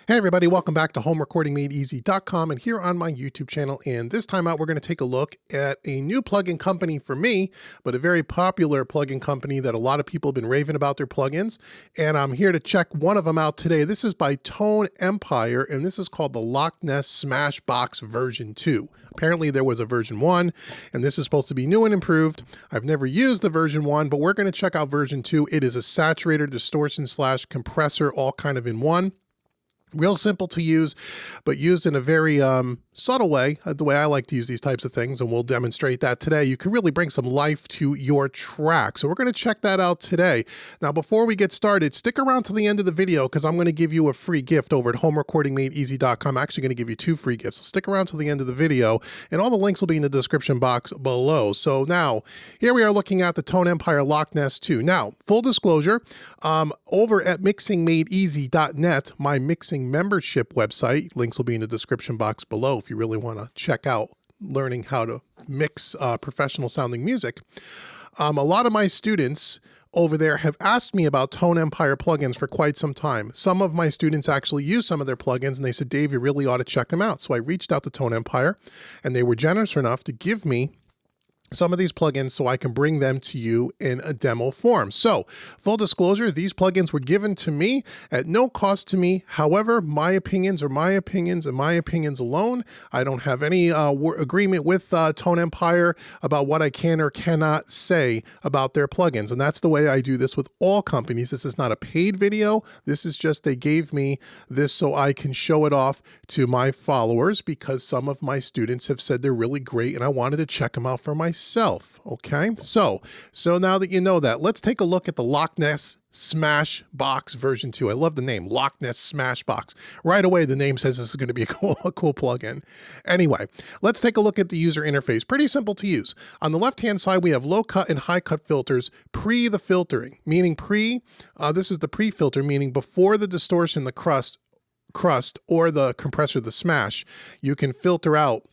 Hey everybody, welcome back to HomeRecordingMadeEasy.com and here on my YouTube channel. And this time out, we're going to take a look at a new plugin company for me, but a very popular plugin company that a lot of people have been raving about their plugins. And I'm here to check one of them out today. This is by Tone Empire, and this is called the Loc-Ness Smashbox version 2. Apparently there was a version 1, and this is supposed to be new and improved. I've never used the version 1, but we're going to check out version 2. It is a saturator, distortion / compressor, all kind of in one. Real simple to use, but used in a very subtle way, the way I like to use these types of things, and we'll demonstrate that today. You can really bring some life to your track. So we're going to check that out today. Now, before we get started, stick around to the end of the video because I'm going to give you a free gift over at HomeRecordingMadeEasy.com. I'm actually going to give you 2 free gifts. So stick around to the end of the video, and all the links will be in the description box below. So now, here we are looking at the Tone Empire Loc-Ness 2. Now, full disclosure, over at MixingMadeEasy.net, my mixing membership website, links will be in the description box below if you really want to check out learning how to mix professional sounding music. A lot of my students over there have asked me about Tone Empire plugins for quite some time. Some of my students actually use some of their plugins and they said, Dave, you really ought to check them out. So I reached out to Tone Empire and they were generous enough to give me some of these plugins so I can bring them to you in a demo form. So full disclosure, these plugins were given to me at no cost to me. However, my opinions are my opinions and my opinions alone. I don't have any agreement with Tone Empire about what I can or cannot say about their plugins. And that's the way I do this with all companies. This is not a paid video. This is just they gave me this so I can show it off to my followers because some of my students have said they're really great and I wanted to check them out for myself. Okay, so now that you know that, let's take a look at the Loc-Ness Smashbox version 2. I love the name, Loc-Ness Smashbox. Right away, the name says this is going to be a cool plugin. Anyway, let's take a look at the user interface. Pretty simple to use. On the left-hand side, we have low cut and high cut filters pre the filtering, meaning this is the pre-filter, meaning before the distortion, the crust, or the compressor, the smash, you can filter out.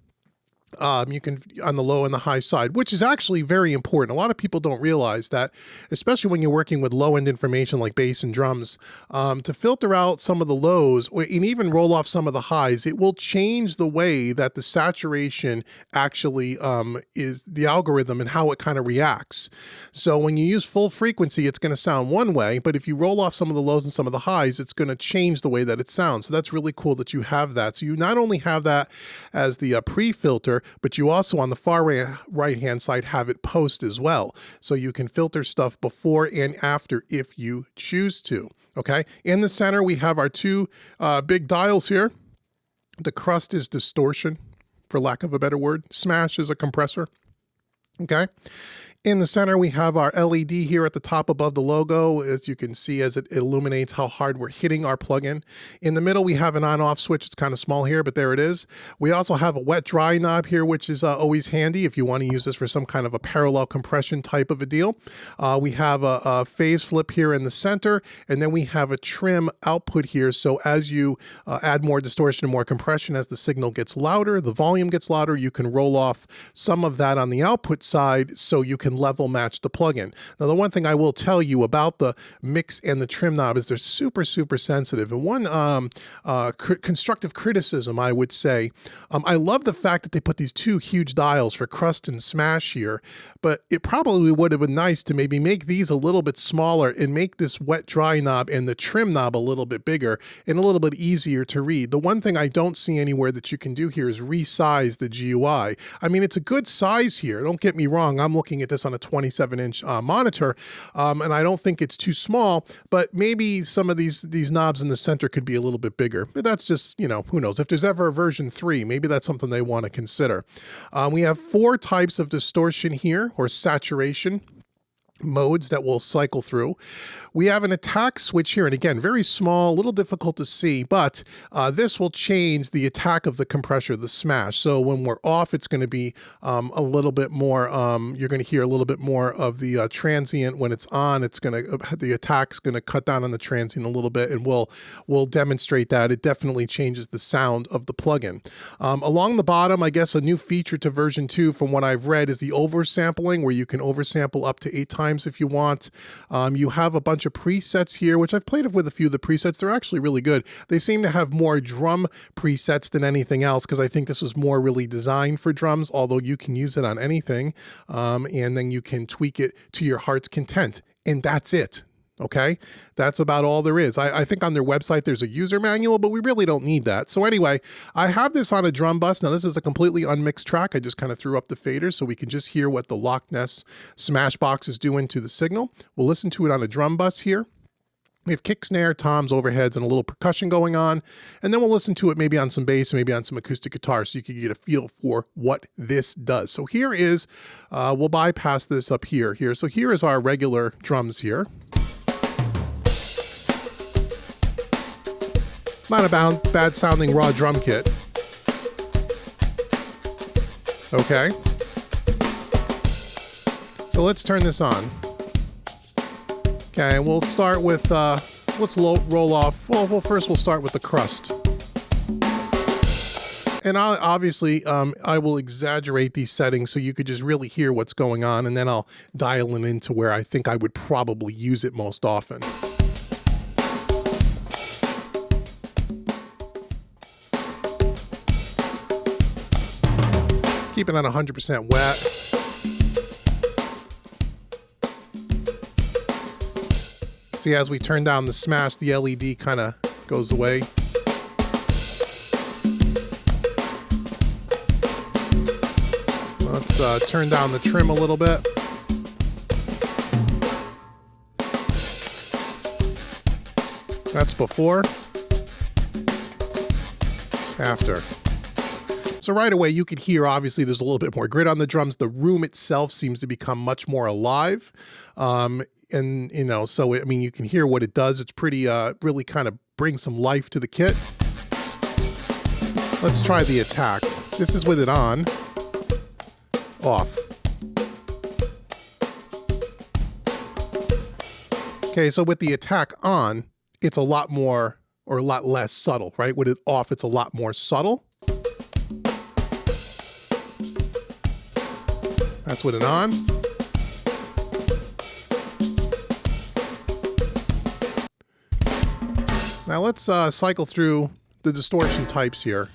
You can on the low and the high side, which is actually very important. A lot of people don't realize that, especially when you're working with low end information like bass and drums, to filter out some of the lows and even roll off some of the highs, it will change the way that the saturation actually is the algorithm and how it kind of reacts. So when you use full frequency, it's going to sound one way, but if you roll off some of the lows and some of the highs, it's going to change the way that it sounds. So that's really cool that you have that. So you not only have that as the pre-filter, but you also on the far right-hand side have it post as well. So you can filter stuff before and after if you choose to, okay? In the center, we have our 2 big dials here. The crust is distortion, for lack of a better word. Smash is a compressor, okay? In the center, we have our LED here at the top above the logo, as you can see as it illuminates how hard we're hitting our plugin. In the middle, we have an on-off switch. It's kind of small here, but there it is. We also have a wet-dry knob here, which is always handy if you want to use this for some kind of a parallel compression type of a deal. We have a phase flip here in the center, and then we have a trim output here. So as you add more distortion and more compression, as the signal gets louder, the volume gets louder, you can roll off some of that on the output side so you can level match the plugin. Now, the one thing I will tell you about the mix and the trim knob is they're super sensitive. And one constructive criticism, I would say, I love the fact that they put these 2 huge dials for crust and smash here, but it probably would have been nice to maybe make these a little bit smaller and make this wet dry knob and the trim knob a little bit bigger and a little bit easier to read. The one thing I don't see anywhere that you can do here is resize the GUI. I mean, it's a good size here. Don't get me wrong. I'm looking at this on a 27-inch monitor, and I don't think it's too small, but maybe some of these knobs in the center could be a little bit bigger. But that's just, you know, who knows? If there's ever a version 3, maybe that's something they want to consider. We have 4 types of distortion here, or saturation modes that we'll cycle through. We have an attack switch here, and again, very small, a little difficult to see, but this will change the attack of the compressor, the smash. So when we're off, it's going to be a little bit more, you're going to hear a little bit more of the transient. When it's on, it's going to, the attack's going to cut down on the transient a little bit, and we'll demonstrate that. It definitely changes the sound of the plugin. Along the bottom, I guess a new feature to version 2 from what I've read is the oversampling, where you can oversample up to 8 times times if you want. You have a bunch of presets here, which I've played with a few of the presets. They're actually really good. They seem to have more drum presets than anything else, because I think this was more really designed for drums, although you can use it on anything. And then you can tweak it to your heart's content. And that's it. Okay, that's about all there is. I think on their website there's a user manual, but we really don't need that. So anyway, I have this on a drum bus. Now this is a completely unmixed track. I just kind of threw up the faders so we can just hear what the Loc-Ness Smashbox is doing to the signal. We'll listen to it on a drum bus here. We have kick, snare, toms, overheads, and a little percussion going on. And then we'll listen to it maybe on some bass, maybe on some acoustic guitar, so you can get a feel for what this does. So here is, we'll bypass this up here. So here is our regular drums here. Not a bad sounding raw drum kit. Okay. So let's turn this on. Okay, we'll start with, let's roll off. Well, first we'll start with the crust. And obviously, I will exaggerate these settings so you could just really hear what's going on, and then I'll dial it into where I think I would probably use it most often. Keep it on 100% wet. See, as we turn down the smash, the LED kind of goes away. Let's turn down the trim a little bit. That's before. After. So right away, you could hear, obviously, there's a little bit more grit on the drums. The room itself seems to become much more alive. And, you know, so, I mean, you can hear what it does. It's pretty, really kind of brings some life to the kit. Let's try the attack. This is with it on. Off. Okay, so with the attack on, it's a lot more, or a lot less subtle, right? With it off, it's a lot more subtle. That's with it on. Now let's cycle through the distortion types here.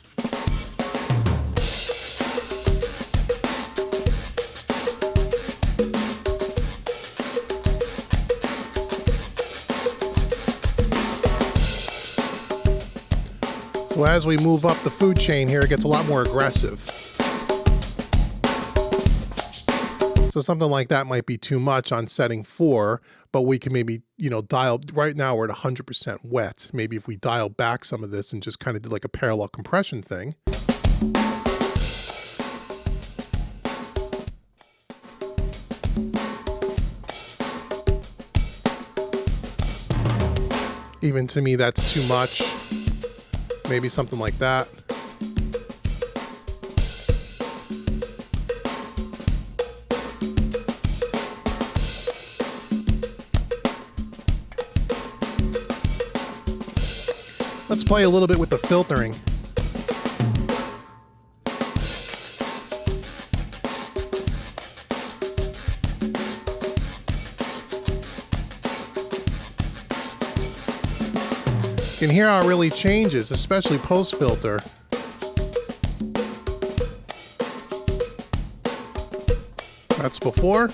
So as we move up the food chain here, it gets a lot more aggressive. So something like that might be too much on setting 4, but we can maybe, you know, dial, right now we're at 100% wet. Maybe if we dial back some of this and just kind of did like a parallel compression thing. Even to me, that's too much. Maybe something like that. Let's play a little bit with the filtering. You can hear how it really changes, especially post-filter. That's before.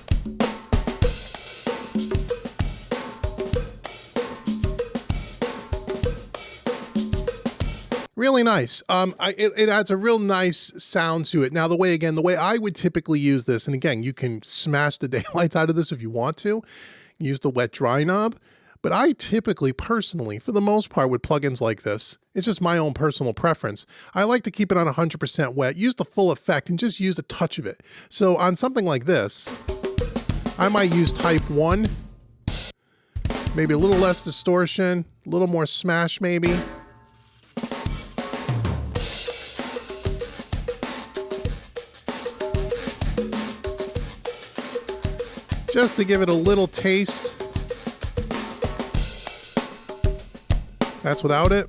Really nice. It adds a real nice sound to it. Now, the way I would typically use this, and again, you can smash the daylights out of this if you want to, use the wet dry knob. But I typically, personally, for the most part with plugins like this, it's just my own personal preference. I like to keep it on 100% wet, use the full effect, and just use a touch of it. So on something like this, I might use type 1, maybe a little less distortion, a little more smash maybe. Just to give it a little taste. That's without it.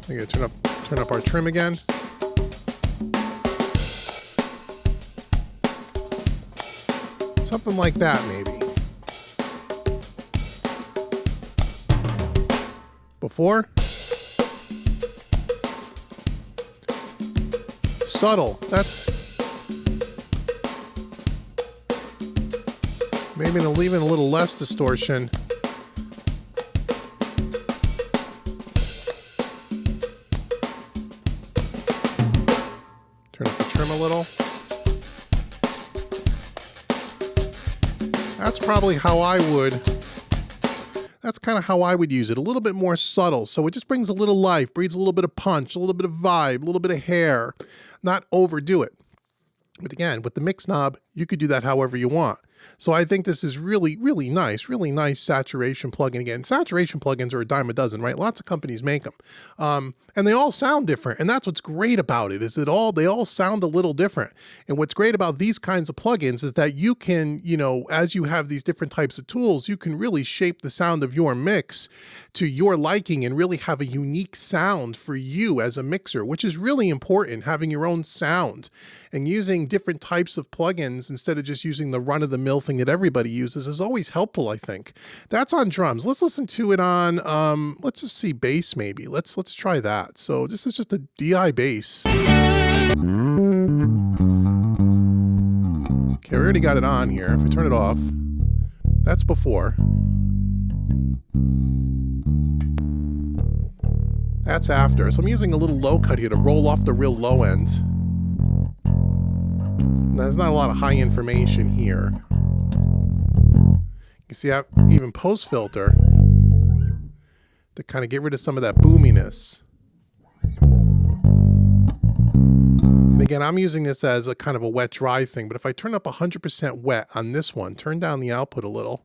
I'm gonna turn up our trim again. Something like that, maybe. Before? Subtle. That's maybe leaving a little less distortion. Turn up the trim a little. That's probably how I would. That's kind of how I would use it. A little bit more subtle. So it just brings a little life, breathes a little bit of punch, a little bit of vibe, a little bit of hair. Not overdo it. But again, with the mix knob, you could do that however you want. So I think this is really nice saturation plugin. Again, saturation plugins are a dime a dozen, right? Lots of companies make them. And they all sound different. And that's what's great about it, is they all sound a little different. And what's great about these kinds of plugins is that you can, you know, as you have these different types of tools, you can really shape the sound of your mix to your liking and really have a unique sound for you as a mixer, which is really important, having your own sound and using different types of plugins instead of just using the run-of-the-mill thing that everybody uses is always helpful, I think. That's on drums. Let's listen to it on, let's just see bass maybe. Let's try that. So this is just a DI bass. Okay, we already got it on here. If we turn it off, that's before. That's after. So I'm using a little low cut here to roll off the real low end. There's not a lot of high information here. You see, I have even post filter to kind of get rid of some of that boominess. And again, I'm using this as a kind of a wet dry thing, but if I turn up 100% wet on this one, turn down the output a little.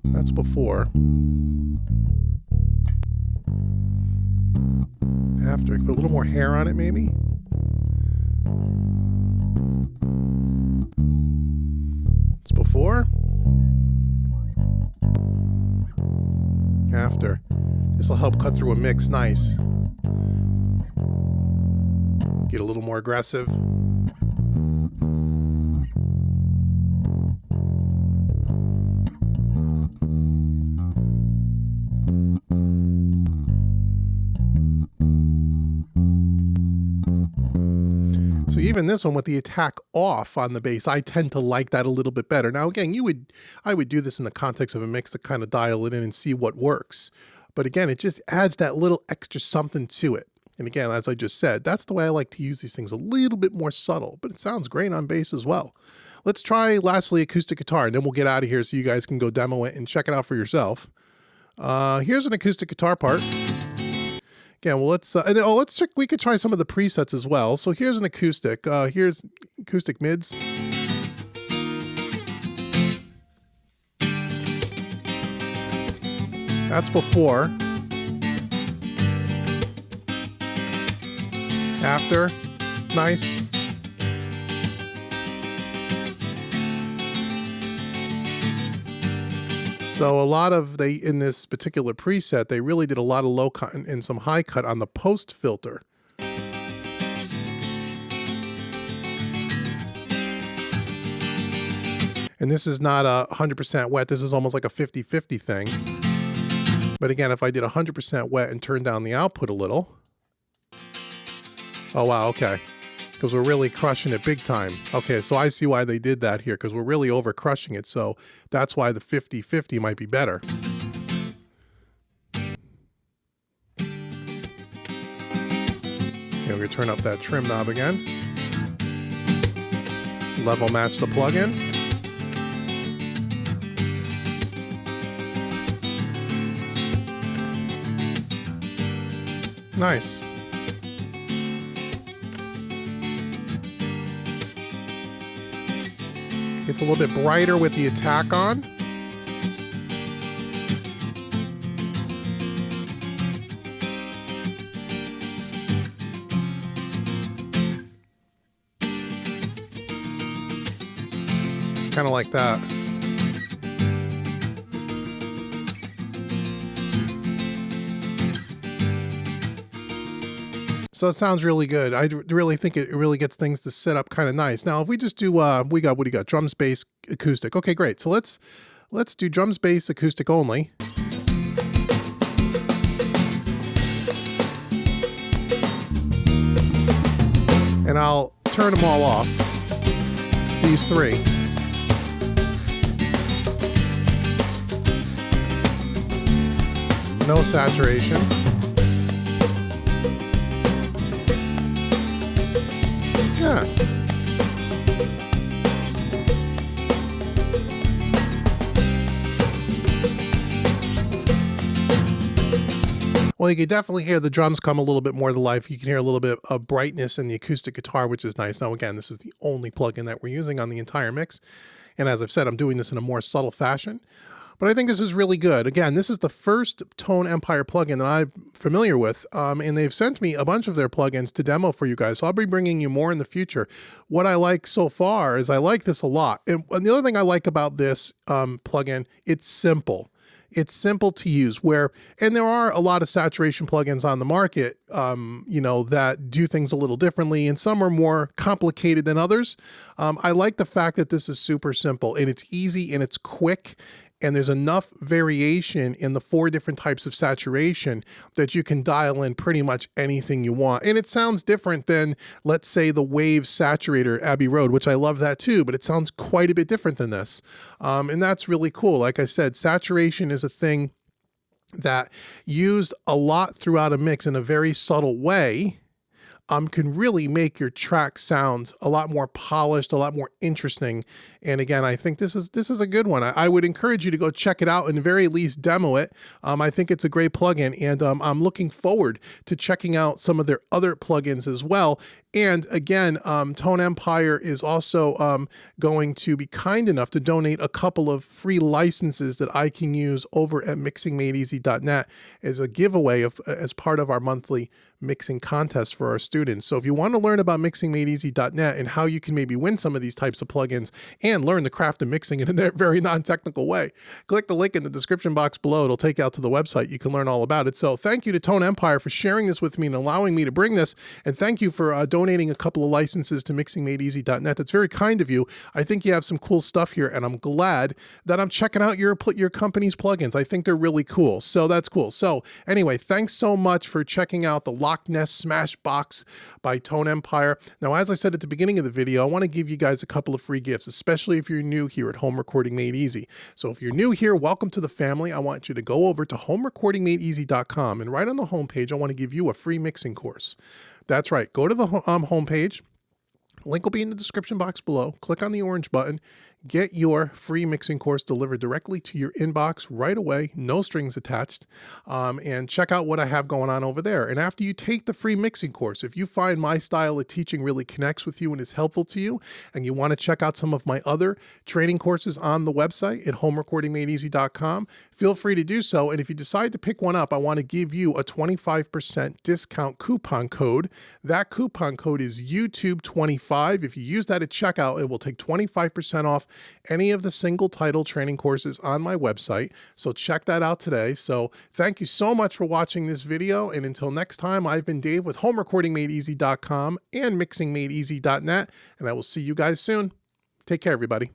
That's before. After, put a little more hair on it maybe. It's before. After. This will help cut through a mix nice. Get a little more aggressive. So even this one with the attack off on the bass, I tend to like that a little bit better. Now again, I would do this in the context of a mix to kind of dial it in and see what works. But again, it just adds that little extra something to it. And again, as I just said, that's the way I like to use these things, a little bit more subtle, but it sounds great on bass as well. Let's try lastly acoustic guitar, and then we'll get out of here so you guys can go demo it and check it out for yourself. Here's an acoustic guitar part. Again, well, let's check. We could try some of the presets as well. So here's an acoustic. Here's Acoustic Mids. That's before. After. Nice. So a lot of in this particular preset, they really did a lot of low cut and some high cut on the post filter. And this is not 100% wet. This is almost like a 50-50 thing. But again, if I did 100% wet and turn down the output a little. Oh, wow. Okay. Because we're really crushing it big time. Okay, so I see why they did that here, because we're really over crushing it. So that's why the 50-50 might be better. Okay, we're going to turn up that trim knob again. Level match the plugin. Nice. It's a little bit brighter with the attack on. Kind of like that. So it sounds really good. I really think it really gets things to set up kind of nice. Now, if we just do, we got, what do you got? Drums, bass, acoustic. Okay, great. So let's do drums, bass, acoustic only. And I'll turn them all off, these three. No saturation. Yeah. Well, you can definitely hear the drums come a little bit more to life. You can hear a little bit of brightness in the acoustic guitar, which is nice. Now, again, this is the only plugin that we're using on the entire mix. And as I've said, I'm doing this in a more subtle fashion. But I think this is really good. Again, this is the first Tone Empire plugin that I'm familiar with, and they've sent me a bunch of their plugins to demo for you guys. So I'll be bringing you more in the future. What I like so far is I like this a lot. And the other thing I like about this plugin, it's simple. It's simple to use, and there are a lot of saturation plugins on the market, you know, that do things a little differently, and some are more complicated than others. I like the fact that this is super simple, and it's easy, and it's quick, and there's enough variation in the 4 different types of saturation that you can dial in pretty much anything you want. And it sounds different than, let's say, the Wave Saturator Abbey Road, which I love that too, but it sounds quite a bit different than this. And that's really cool. Like I said, saturation is a thing that used a lot throughout a mix in a very subtle way, can really make your track sound a lot more polished, a lot more interesting. And again, I think this is a good one. I would encourage you to go check it out and at the very least demo it. I think it's a great plugin, and I'm looking forward to checking out some of their other plugins as well. And again, Tone Empire is also going to be kind enough to donate a couple of free licenses that I can use over at mixingmadeeasy.net as a giveaway as part of our monthly mixing contest for our students. So if you want to learn about mixingmadeeasy.net and how you can maybe win some of these types of plugins and learn the craft of mixing in a very non-technical way, click the link in the description box below. It'll take you out to the website. You can learn all about it. So thank you to Tone Empire for sharing this with me and allowing me to bring this. And thank you for donating a couple of licenses to mixingmadeeasy.net. That's very kind of you. I think you have some cool stuff here, and I'm glad that I'm checking out your company's plugins. I think they're really cool. So that's cool. So anyway, thanks so much for checking out the Loc-Ness Smash Box by Tone Empire. Now, as I said at the beginning of the video, I want to give you guys a couple of free gifts, especially if you're new here at Home Recording Made Easy. So if you're new here, welcome to the family. I want you to go over to homerecordingmadeeasy.com, and right on the homepage, I want to give you a free mixing course. That's right. Go to the homepage. Link will be in the description box below. Click on the orange button. Get your free mixing course delivered directly to your inbox right away, no strings attached, and check out what I have going on over there. And after you take the free mixing course, if you find my style of teaching really connects with you and is helpful to you, and you want to check out some of my other training courses on the website at homerecordingmadeeasy.com, feel free to do so. And if you decide to pick one up, I want to give you a 25% discount coupon code. That coupon code is YouTube25. If you use that at checkout, it will take 25% off any of the single title training courses on my website. So check that out today. So thank you so much for watching this video. And until next time, I've been Dave with homerecordingmadeeasy.com and mixingmadeeasy.net. And I will see you guys soon. Take care, everybody.